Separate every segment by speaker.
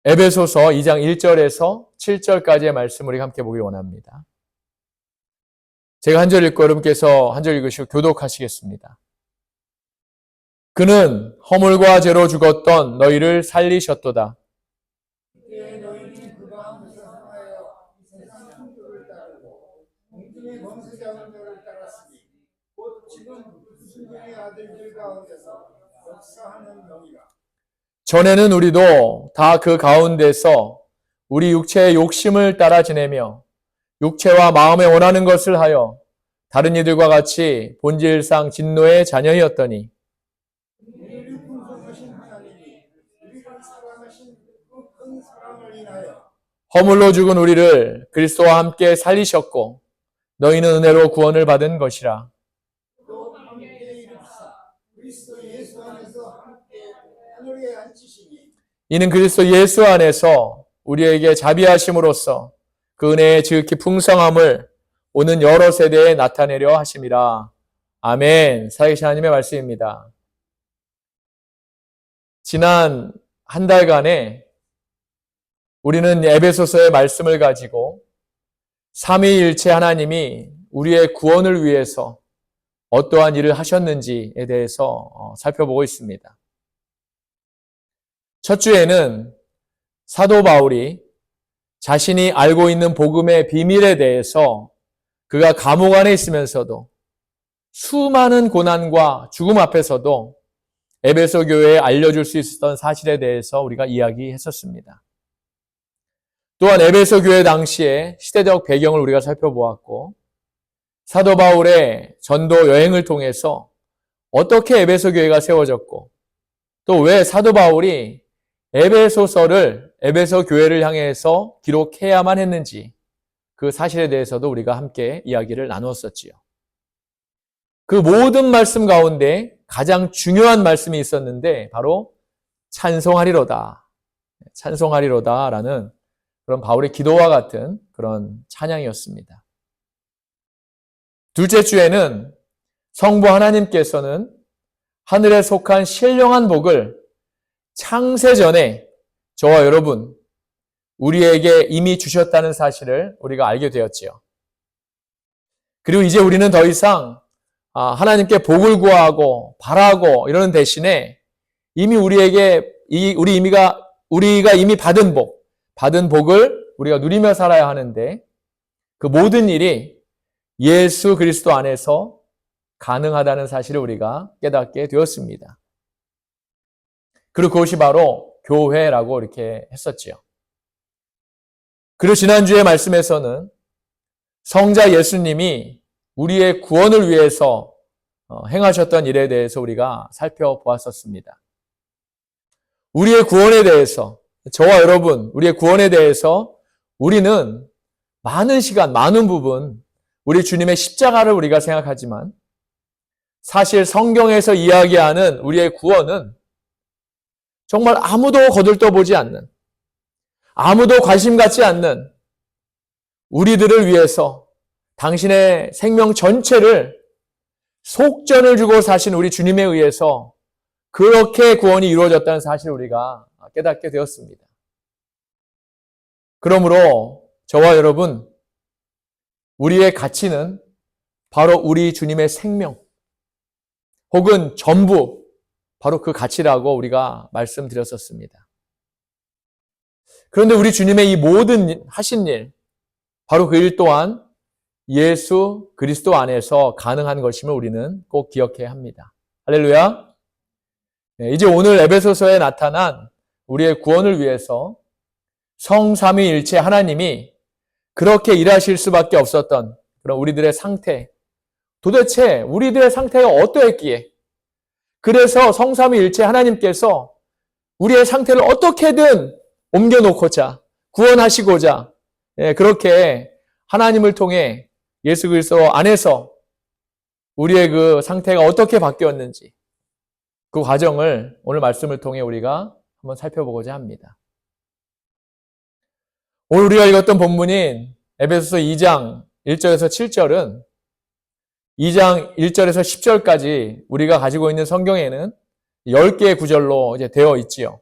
Speaker 1: 에베소서 2장 1절에서 7절까지의 말씀 우리가 함께 보기 원합니다. 제가 한 절 읽고 여러분께서 한 절 읽으시고 교독하시겠습니다. 그는 허물과 죄로 죽었던 너희를 살리셨도다.
Speaker 2: 그때 너희는 그 가운데서 행하여 이 세상 풍조를 따르고 공중의 범사자는 자를 따랐으니 곧 지금 불순종의 아들들 가운데서 역사하는 영이라.
Speaker 1: 전에는 우리도 다 그 가운데서 우리 육체의 욕심을 따라 지내며 육체와 마음에 원하는 것을 하여 다른 이들과 같이 본질상 진노의 자녀이었더니
Speaker 2: 우리를 풍성하신 하나님이 우리를 사랑하신 그 큰 사랑을 인하여
Speaker 1: 허물로 죽은 우리를 그리스도와 함께 살리셨고 너희는 은혜로 구원을 받은 것이라.
Speaker 2: 또 함께 일으키사 그리스도 예수 안에서 함께 하늘에 앉히시니
Speaker 1: 이는 그리스도 예수 안에서 우리에게 자비하심으로써 그 은혜의 지극히 풍성함을 오는 여러 세대에 나타내려 하심이라. 아멘. 살아계신 하나님의 말씀입니다. 지난 한 달간에 우리는 에베소서의 말씀을 가지고 삼위일체 하나님이 우리의 구원을 위해서 어떠한 일을 하셨는지에 대해서 살펴보고 있습니다. 첫 주에는 사도 바울이 자신이 알고 있는 복음의 비밀에 대해서 그가 감옥 안에 있으면서도 수많은 고난과 죽음 앞에서도 에베소 교회에 알려줄 수 있었던 사실에 대해서 우리가 이야기했었습니다. 또한 에베소 교회 당시의 시대적 배경을 우리가 살펴보았고 사도 바울의 전도 여행을 통해서 어떻게 에베소 교회가 세워졌고 또 왜 사도 바울이 에베소서를 에베소 교회를 향해서 기록해야만 했는지 그 사실에 대해서도 우리가 함께 이야기를 나누었었지요. 그 모든 말씀 가운데 가장 중요한 말씀이 있었는데 바로 찬송하리로다. 찬송하리로다라는 그런 바울의 기도와 같은 그런 찬양이었습니다. 둘째 주에는 성부 하나님께서는 하늘에 속한 신령한 복을 창세 전에 저와 여러분 우리에게 이미 주셨다는 사실을 우리가 알게 되었지요. 그리고 이제 우리는 더 이상 하나님께 복을 구하고 바라고 이러는 대신에 이미 우리가 이미 받은 복을 우리가 누리며 살아야 하는데 그 모든 일이 예수 그리스도 안에서 가능하다는 사실을 우리가 깨닫게 되었습니다. 그리고 그것이 바로 교회라고 이렇게 했었지요. 그리고 지난주의 말씀에서는 성자 예수님이 우리의 구원을 위해서 행하셨던 일에 대해서 우리가 살펴보았었습니다. 우리의 구원에 대해서, 저와 여러분, 우리의 구원에 대해서 우리는 많은 시간, 많은 부분 우리 주님의 십자가를 우리가 생각하지만 사실 성경에서 이야기하는 우리의 구원은 정말 아무도 거들떠보지 않는, 아무도 관심 갖지 않는 우리들을 위해서 당신의 생명 전체를 속전을 주고 사신 우리 주님에 의해서 그렇게 구원이 이루어졌다는 사실을 우리가 깨닫게 되었습니다. 그러므로 저와 여러분, 우리의 가치는 바로 우리 주님의 생명 혹은 전부 바로 그 가치라고 우리가 말씀드렸었습니다. 그런데 우리 주님의 이 모든 하신 일, 바로 그 일 또한 예수 그리스도 안에서 가능한 것임을 우리는 꼭 기억해야 합니다. 할렐루야. 이제 오늘 에베소서에 나타난 우리의 구원을 위해서 성삼위일체 하나님이 그렇게 일하실 수밖에 없었던 그런 우리들의 상태, 도대체 우리들의 상태가 어떠했기에 그래서 성삼위일체 하나님께서 우리의 상태를 어떻게든 옮겨놓고자 구원하시고자 그렇게 하나님을 통해 예수 그리스도 안에서 우리의 그 상태가 어떻게 바뀌었는지 그 과정을 오늘 말씀을 통해 우리가 한번 살펴보고자 합니다. 오늘 우리가 읽었던 본문인 에베소서 2장 1절에서 7절은 2장 1절에서 10절까지 우리가 가지고 있는 성경에는 10개의 구절로 이제 되어 있지요.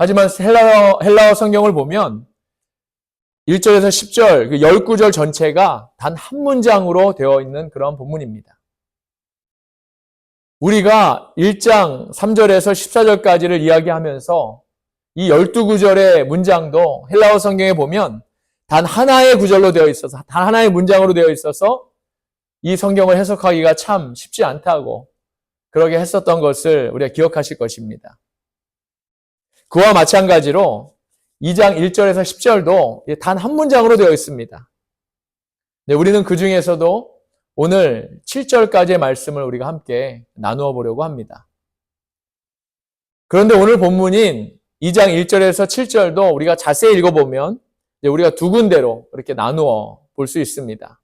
Speaker 1: 하지만 헬라어 성경을 보면 1절에서 10절, 그 19절 전체가 단 한 문장으로 되어 있는 그런 본문입니다. 우리가 1장 3절에서 14절까지를 이야기하면서 이 12구절의 문장도 헬라어 성경에 보면 단 하나의 구절로 되어 있어서, 단 하나의 문장으로 되어 있어서 이 성경을 해석하기가 참 쉽지 않다고 그렇게 했었던 것을 우리가 기억하실 것입니다. 그와 마찬가지로 2장 1절에서 10절도 단 한 문장으로 되어 있습니다. 네, 우리는 그 중에서도 오늘 7절까지의 말씀을 우리가 함께 나누어 보려고 합니다. 그런데 오늘 본문인 2장 1절에서 7절도 우리가 자세히 읽어보면 우리가 두 군데로 이렇게 나누어 볼 수 있습니다.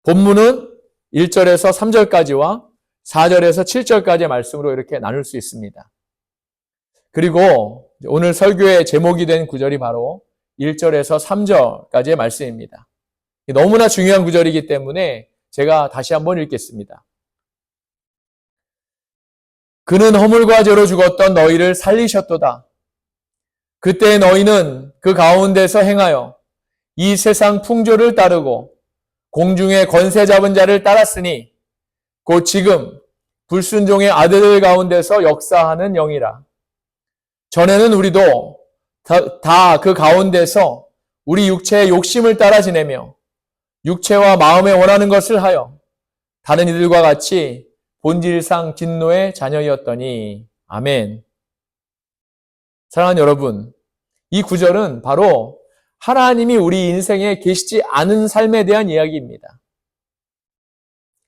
Speaker 1: 본문은 1절에서 3절까지와 4절에서 7절까지의 말씀으로 이렇게 나눌 수 있습니다. 그리고 오늘 설교의 제목이 된 구절이 바로 1절에서 3절까지의 말씀입니다. 너무나 중요한 구절이기 때문에 제가 다시 한번 읽겠습니다. 그는 허물과 죄로 죽었던 너희를 살리셨도다. 그때 너희는 그 가운데서 행하여 이 세상 풍조를 따르고 공중의 권세 잡은 자를 따랐으니 곧 지금 불순종의 아들들 가운데서 역사하는 영이라. 전에는 우리도 다 그 가운데서 우리 육체의 욕심을 따라 지내며 육체와 마음에 원하는 것을 하여 다른 이들과 같이 본질상 진노의 자녀였더니. 아멘. 사랑하는 여러분, 이 구절은 바로 하나님이 우리 인생에 계시지 않은 삶에 대한 이야기입니다.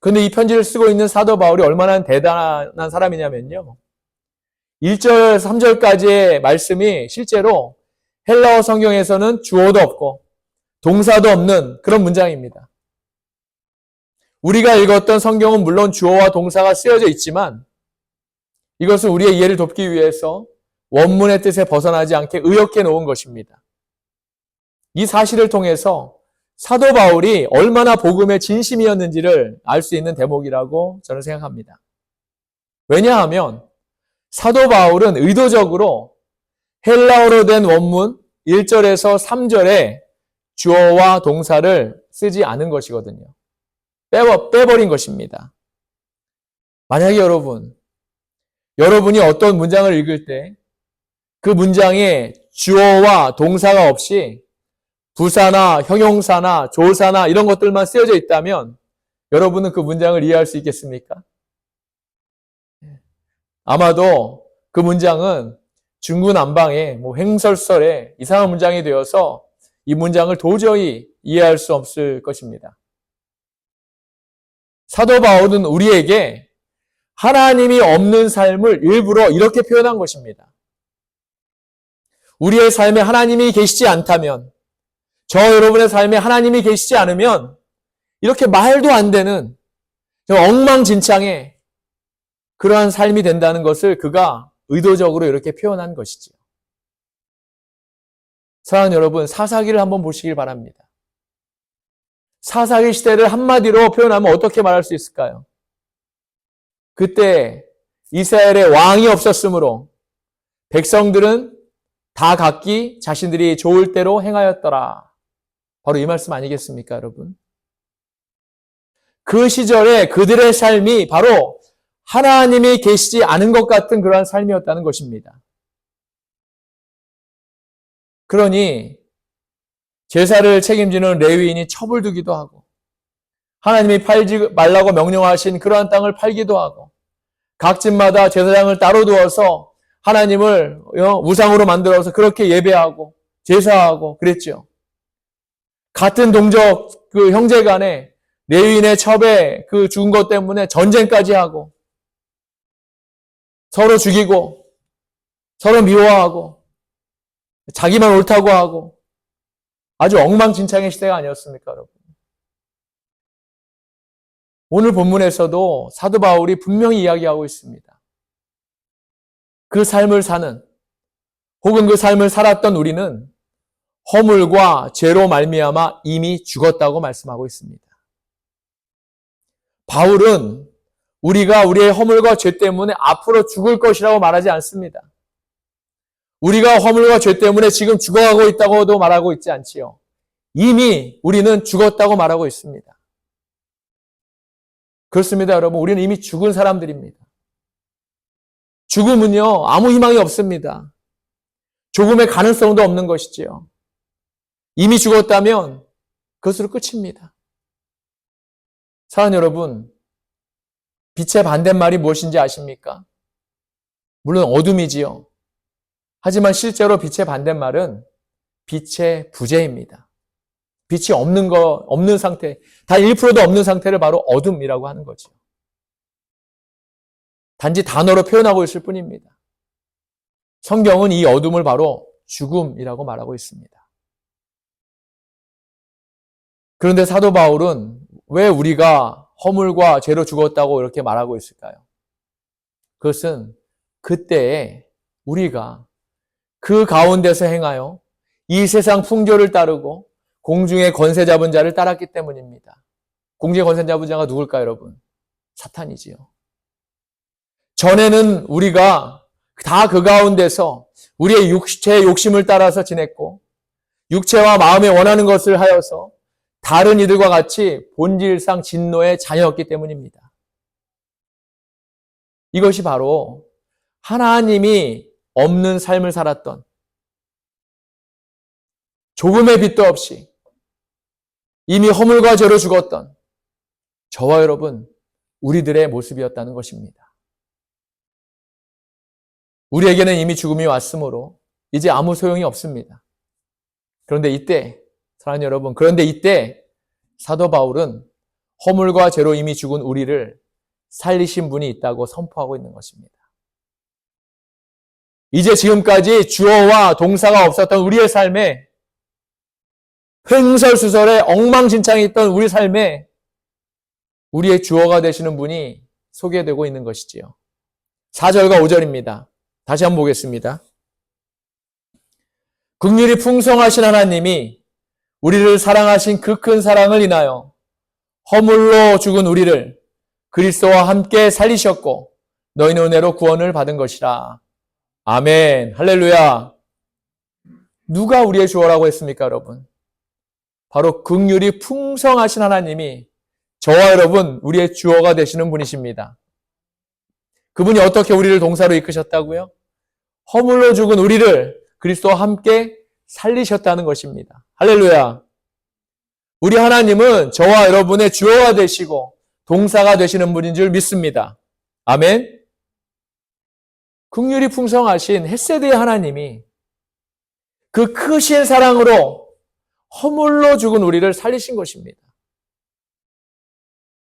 Speaker 1: 그런데 이 편지를 쓰고 있는 사도 바울이 얼마나 대단한 사람이냐면요. 1절, 3절까지의 말씀이 실제로 헬라어 성경에서는 주어도 없고 동사도 없는 그런 문장입니다. 우리가 읽었던 성경은 물론 주어와 동사가 쓰여져 있지만 이것은 우리의 이해를 돕기 위해서 원문의 뜻에 벗어나지 않게 의역해 놓은 것입니다. 이 사실을 통해서 사도 바울이 얼마나 복음의 진심이었는지를 알 수 있는 대목이라고 저는 생각합니다. 왜냐하면 사도 바울은 의도적으로 헬라어로 된 원문 1절에서 3절에 주어와 동사를 쓰지 않은 것이거든요. 빼버린 것입니다. 만약에 여러분이 어떤 문장을 읽을 때 그 문장에 주어와 동사가 없이 부사나 형용사나 조사나 이런 것들만 쓰여져 있다면 여러분은 그 문장을 이해할 수 있겠습니까? 아마도 그 문장은 중구난방에 횡설설에 이상한 문장이 되어서 이 문장을 도저히 이해할 수 없을 것입니다. 사도 바울은 우리에게 하나님이 없는 삶을 일부러 이렇게 표현한 것입니다. 우리의 삶에 하나님이 계시지 않다면, 저 여러분의 삶에 하나님이 계시지 않으면 이렇게 말도 안 되는 엉망진창의 그러한 삶이 된다는 것을 그가 의도적으로 이렇게 표현한 것이지요. 사랑하는 여러분, 사사기를 한번 보시길 바랍니다. 사사기 시대를 한마디로 표현하면 어떻게 말할 수 있을까요? 그때 이스라엘에 왕이 없었으므로 백성들은 다 각기 자신들이 좋을 대로 행하였더라. 바로 이 말씀 아니겠습니까, 여러분? 그 시절에 그들의 삶이 바로 하나님이 계시지 않은 것 같은 그러한 삶이었다는 것입니다. 그러니 제사를 책임지는 레위인이 첩을 두기도 하고 하나님이 팔지 말라고 명령하신 그러한 땅을 팔기도 하고 각 집마다 제사장을 따로 두어서 하나님을 우상으로 만들어서 그렇게 예배하고 제사하고 그랬죠. 같은 동족 그 형제 간에 레위인의 첩에 그 죽은 것 때문에 전쟁까지 하고 서로 죽이고 서로 미워하고 자기만 옳다고 하고 아주 엉망진창의 시대가 아니었습니까, 여러분? 오늘 본문에서도 사도 바울이 분명히 이야기하고 있습니다. 그 삶을 사는 혹은 그 삶을 살았던 우리는 허물과 죄로 말미암아 이미 죽었다고 말씀하고 있습니다. 바울은 우리가 우리의 허물과 죄 때문에 앞으로 죽을 것이라고 말하지 않습니다. 우리가 허물과 죄 때문에 지금 죽어가고 있다고도 말하고 있지 않지요. 이미 우리는 죽었다고 말하고 있습니다. 그렇습니다, 여러분. 우리는 이미 죽은 사람들입니다. 죽음은요, 아무 희망이 없습니다. 조금의 가능성도 없는 것이지요. 이미 죽었다면 그것으로 끝입니다. 사랑하는 여러분, 빛의 반대말이 무엇인지 아십니까? 물론 어둠이지요. 하지만 실제로 빛의 반대말은 빛의 부재입니다. 빛이 없는 상태, 단 1%도 없는 상태를 바로 어둠이라고 하는 거죠. 단지 단어로 표현하고 있을 뿐입니다. 성경은 이 어둠을 바로 죽음이라고 말하고 있습니다. 그런데 사도 바울은 왜 우리가 허물과 죄로 죽었다고 이렇게 말하고 있을까요? 그것은 그때에 우리가 그 가운데서 행하여 이 세상 풍조를 따르고 공중의 권세 잡은 자를 따랐기 때문입니다. 공중의 권세 잡은 자가 누굴까요, 여러분? 사탄이지요. 전에는 우리가 다 그 가운데서 우리의 육체의 욕심을 따라서 지냈고 육체와 마음에 원하는 것을 하여서 다른 이들과 같이 본질상 진노의 자녀였기 때문입니다. 이것이 바로 하나님이 없는 삶을 살았던 조금의 빚도 없이 이미 허물과 죄로 죽었던 저와 여러분, 우리들의 모습이었다는 것입니다. 우리에게는 이미 죽음이 왔으므로 이제 아무 소용이 없습니다. 그런데 이때, 사랑하는 여러분, 그런데 이때 사도 바울은 허물과 죄로 이미 죽은 우리를 살리신 분이 있다고 선포하고 있는 것입니다. 이제 지금까지 주어와 동사가 없었던 우리의 삶에 횡설수설에 엉망진창이 있던 우리 삶에 우리의 주어가 되시는 분이 소개되고 있는 것이지요. 4절과 5절입니다. 다시 한번 보겠습니다. 긍휼이 풍성하신 하나님이 우리를 사랑하신 그 큰 사랑을 인하여 허물로 죽은 우리를 그리스도와 함께 살리셨고 너희는 은혜로 구원을 받은 것이라. 아멘. 할렐루야. 누가 우리의 주어라고 했습니까, 여러분? 바로 긍휼이 풍성하신 하나님이 저와 여러분 우리의 주어가 되시는 분이십니다. 그분이 어떻게 우리를 동사로 이끄셨다고요? 허물로 죽은 우리를 그리스도와 함께 살리셨다는 것입니다. 할렐루야. 우리 하나님은 저와 여러분의 주어가 되시고 동사가 되시는 분인 줄 믿습니다. 아멘. 긍휼이 풍성하신 헷세드의 하나님이 그 크신 사랑으로 허물로 죽은 우리를 살리신 것입니다.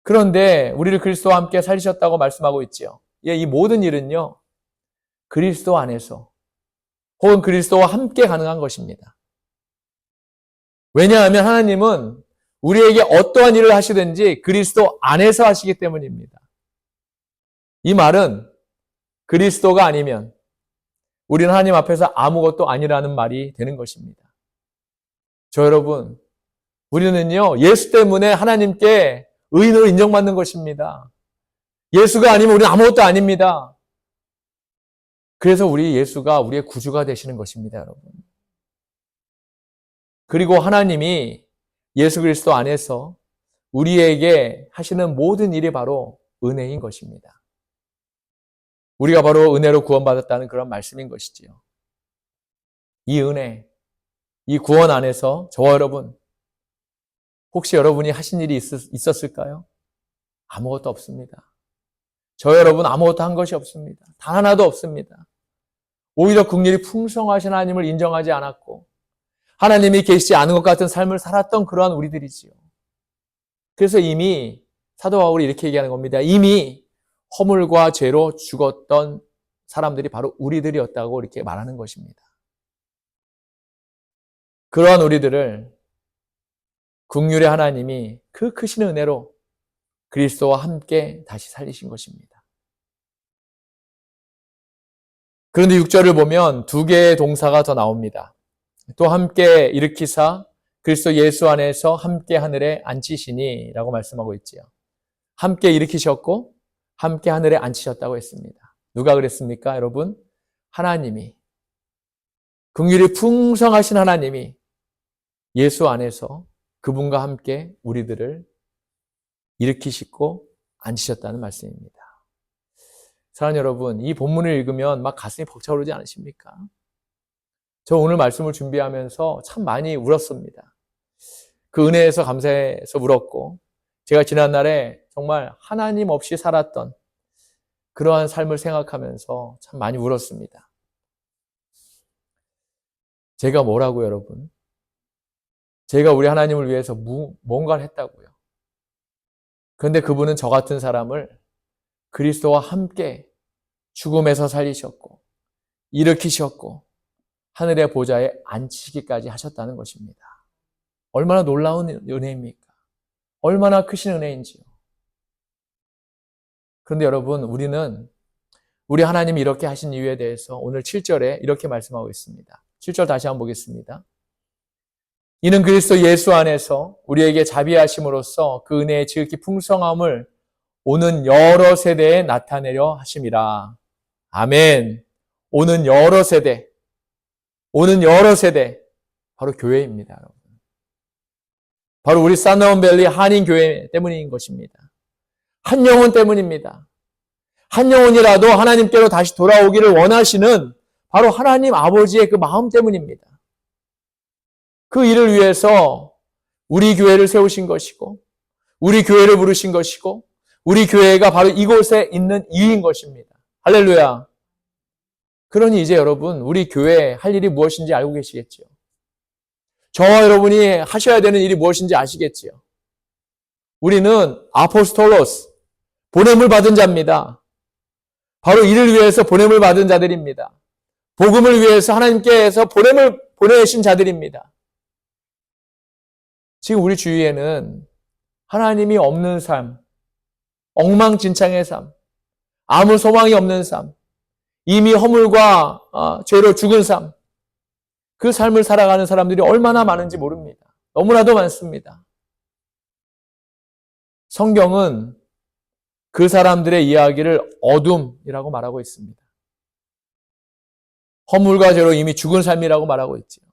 Speaker 1: 그런데 우리를 그리스도와 함께 살리셨다고 말씀하고 있지요. 이 모든 일은요, 그리스도 안에서 혹은 그리스도와 함께 가능한 것입니다. 왜냐하면 하나님은 우리에게 어떠한 일을 하시든지 그리스도 안에서 하시기 때문입니다. 이 말은 그리스도가 아니면 우리는 하나님 앞에서 아무것도 아니라는 말이 되는 것입니다. 저 여러분, 우리는요, 예수 때문에 하나님께 의인으로 인정받는 것입니다. 예수가 아니면 우리는 아무것도 아닙니다. 그래서 우리 예수가 우리의 구주가 되시는 것입니다, 여러분. 그리고 하나님이 예수 그리스도 안에서 우리에게 하시는 모든 일이 바로 은혜인 것입니다. 우리가 바로 은혜로 구원받았다는 그런 말씀인 것이지요. 이 은혜, 이 구원 안에서 저와 여러분, 혹시 여러분이 하신 일이 있었을까요? 아무것도 없습니다. 저 여러분 아무것도 한 것이 없습니다. 단 하나도 없습니다. 오히려 긍휼이 풍성하신 하나님을 인정하지 않았고 하나님이 계시지 않은 것 같은 삶을 살았던 그러한 우리들이지요. 그래서 이미 사도 바울이 이렇게 얘기하는 겁니다. 이미 허물과 죄로 죽었던 사람들이 바로 우리들이었다고 이렇게 말하는 것입니다. 그러한 우리들을 긍휼의 하나님이 그 크신 은혜로 그리스도와 함께 다시 살리신 것입니다. 그런데 6절을 보면 두 개의 동사가 더 나옵니다. 또 함께 일으키사 그리스도 예수 안에서 함께 하늘에 앉히시니 라고 말씀하고 있지요. 함께 일으키셨고 함께 하늘에 앉히셨다고 했습니다. 누가 그랬습니까, 여러분? 하나님이 긍휼이 풍성하신 하나님이 예수 안에서 그분과 함께 우리들을 일으키시고 앉히셨다는 말씀입니다. 사랑하는 여러분, 이 본문을 읽으면 막 가슴이 벅차오르지 않으십니까? 저 오늘 말씀을 준비하면서 참 많이 울었습니다. 그 은혜에서 감사해서 울었고, 제가 지난날에 정말 하나님 없이 살았던 그러한 삶을 생각하면서 참 많이 울었습니다. 제가 뭐라고요, 여러분? 제가 우리 하나님을 위해서 뭔가를 했다고요. 그런데 그분은 저 같은 사람을 그리스도와 함께 죽음에서 살리셨고 일으키셨고 하늘의 보좌에 앉히기까지 하셨다는 것입니다. 얼마나 놀라운 은혜입니까? 얼마나 크신 은혜인지요. 그런데 여러분, 우리는 우리 하나님이 이렇게 하신 이유에 대해서 오늘 7절에 이렇게 말씀하고 있습니다. 7절 다시 한번 보겠습니다. 이는 그리스도 예수 안에서 우리에게 자비하심으로써 그 은혜의 지극히 풍성함을 오는 여러 세대에 나타내려 하심이라. 아멘. 오는 여러 세대. 바로 교회입니다, 여러분. 바로 우리 사나운밸리 한인교회 때문인 것입니다. 한 영혼 때문입니다. 한 영혼이라도 하나님께로 다시 돌아오기를 원하시는 바로 하나님 아버지의 그 마음 때문입니다. 그 일을 위해서 우리 교회를 세우신 것이고, 우리 교회를 부르신 것이고, 우리 교회가 바로 이곳에 있는 이유인 것입니다. 할렐루야. 그러니 이제 여러분, 우리 교회 할 일이 무엇인지 알고 계시겠지요? 저와 여러분이 하셔야 되는 일이 무엇인지 아시겠지요? 우리는 아포스톨로스, 보냄을 받은 자입니다. 바로 이를 위해서 보냄을 받은 자들입니다. 복음을 위해서 하나님께서 보냄을 보내신 자들입니다. 지금 우리 주위에는 하나님이 없는 삶, 엉망진창의 삶, 아무 소망이 없는 삶, 이미 허물과 죄로 죽은 삶, 그 삶을 살아가는 사람들이 얼마나 많은지 모릅니다. 너무나도 많습니다. 성경은 그 사람들의 이야기를 어둠이라고 말하고 있습니다. 허물과 죄로 이미 죽은 삶이라고 말하고 있지요.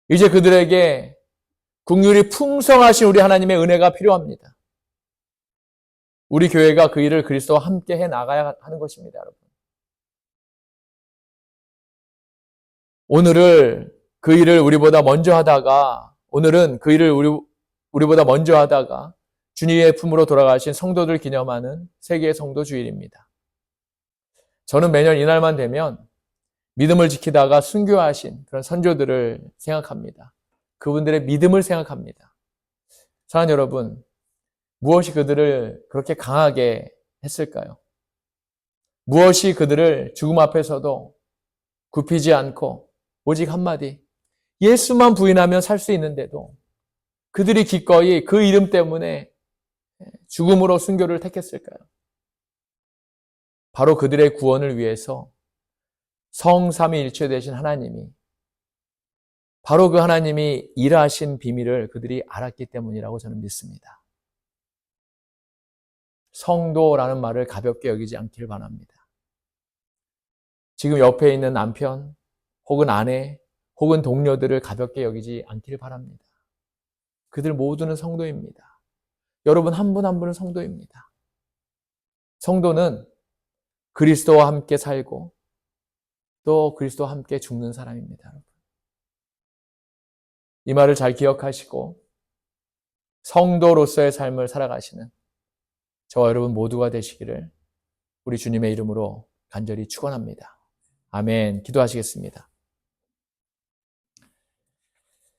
Speaker 1: 이제 그들에게 긍휼이 풍성하신 우리 하나님의 은혜가 필요합니다. 우리 교회가 그 일을 그리스도와 함께 해 나가야 하는 것입니다, 여러분. 오늘은 그 일을 우리보다 먼저 하다가 주님의 품으로 돌아가신 성도들 기념하는 세계 성도 주일입니다. 저는 매년 이날만 되면 믿음을 지키다가 순교하신 그런 선조들을 생각합니다. 그분들의 믿음을 생각합니다. 사랑하는 여러분, 무엇이 그들을 그렇게 강하게 했을까요? 무엇이 그들을 죽음 앞에서도 굽히지 않고 오직 한마디, 예수만 부인하면 살 수 있는데도 그들이 기꺼이 그 이름 때문에 죽음으로 순교를 택했을까요? 바로 그들의 구원을 위해서 성삼위일체 되신 하나님이, 바로 그 하나님이 일하신 비밀을 그들이 알았기 때문이라고 저는 믿습니다. 성도라는 말을 가볍게 여기지 않기를 바랍니다. 지금 옆에 있는 남편, 혹은 아내, 혹은 동료들을 가볍게 여기지 않기를 바랍니다. 그들 모두는 성도입니다. 여러분 한 분 한 분은 성도입니다. 성도는 그리스도와 함께 살고 또 그리스도와 함께 죽는 사람입니다, 여러분. 이 말을 잘 기억하시고 성도로서의 삶을 살아가시는 저와 여러분 모두가 되시기를 우리 주님의 이름으로 간절히 축원합니다. 아멘. 기도하시겠습니다.